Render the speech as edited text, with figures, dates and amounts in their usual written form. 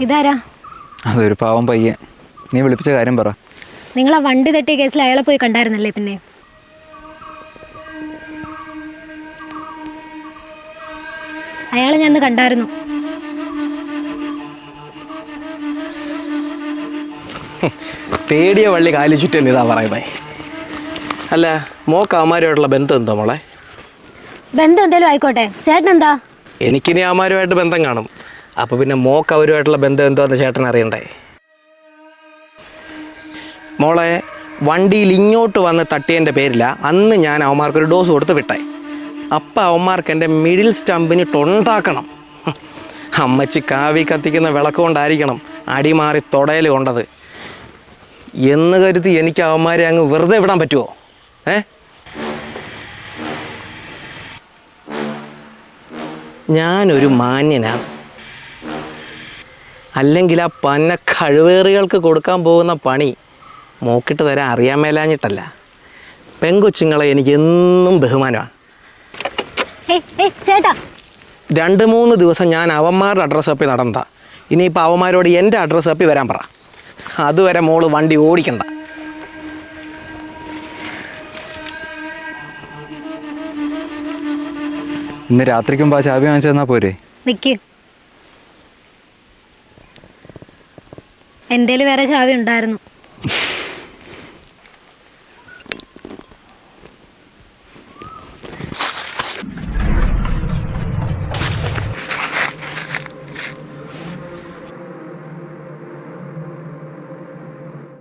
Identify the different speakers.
Speaker 1: ഇതാരാ?
Speaker 2: അതൊരു പാവം പയ്യൻ. നീ വിളിപ്പിച്ച കാര്യം പറ.
Speaker 1: നിങ്ങൾ ആ വണ്ടി തട്ടിയ കേസിൽ അയാളെ പോയി കണ്ടായിരുന്നല്ലേ? പിന്നെ അയാളെ ഞാൻ കണ്ടായിരുന്നു.
Speaker 3: തേടിയ വള്ളി കാലി ചുറ്റല്ലേ ഇതാ പറയുന്നേ. അല്ല, മോക്ക് അവന്മാരുമായിട്ടുള്ള ബന്ധം എന്താ മോളെ?
Speaker 1: ബന്ധം എന്തേലും ആയിക്കോട്ടെ, ചേട്ടൻ എന്താ?
Speaker 3: എനിക്കിനി അവന്മാരുമായിട്ട് ബന്ധം കാണും. അപ്പോൾ പിന്നെ മോക്ക് അവരുമായിട്ടുള്ള ബന്ധം എന്താന്ന് ചേട്ടൻ അറിയണ്ടേ? മോളെ, വണ്ടിയിൽ ഇങ്ങോട്ട് വന്ന് തട്ടിയതിൻ്റെ പേരില്ല അന്ന് ഞാൻ അവന്മാർക്കൊരു ഡോസ് കൊടുത്ത് വിട്ടേ. അപ്പം അവന്മാർക്ക് എൻ്റെ മിഡിൽ സ്റ്റമ്പിന് ടൊണ്ടാക്കണം. അമ്മച്ചി കാവി കത്തിക്കുന്ന വിളക്ക് കൊണ്ടായിരിക്കണം അടിമാറി തൊടയിൽ കൊണ്ടത് എന്ന് കരുതി എനിക്ക് അവന്മാരെ അങ്ങ് വെറുതെ വിടാൻ പറ്റുമോ? ഞാനൊരു മാന്യനാണ്. അല്ലെങ്കിൽ ആ പന്ന കഴിവേറികൾക്ക് കൊടുക്കാൻ പോകുന്ന പണി മോക്കിട്ട് തരാൻ അറിയാൻ മേലാഞ്ഞിട്ടല്ല. പെങ്കൊച്ചുങ്ങളെ എനിക്ക് എന്നും ബഹുമാനമാണ്. 2-3 ദിവസം ഞാൻ അവന്മാരുടെ അഡ്രസ്സ് തപ്പി നടന്നതാ. ഇനിയിപ്പോൾ അവന്മാരോട് എൻ്റെ അഡ്രസ്സ് തപ്പി വരാൻ പറ. അതുവരെ മോള് വണ്ടി ഓടിക്കണ്ട.
Speaker 2: ഇന്ന് രാത്രിക്കും ആ ചാവി വാങ്ങിച്ചു തന്നാ പോരെ?
Speaker 1: നിക്ക്, എൻ്റെ വേറെ ചാവി ഉണ്ടായിരുന്നു.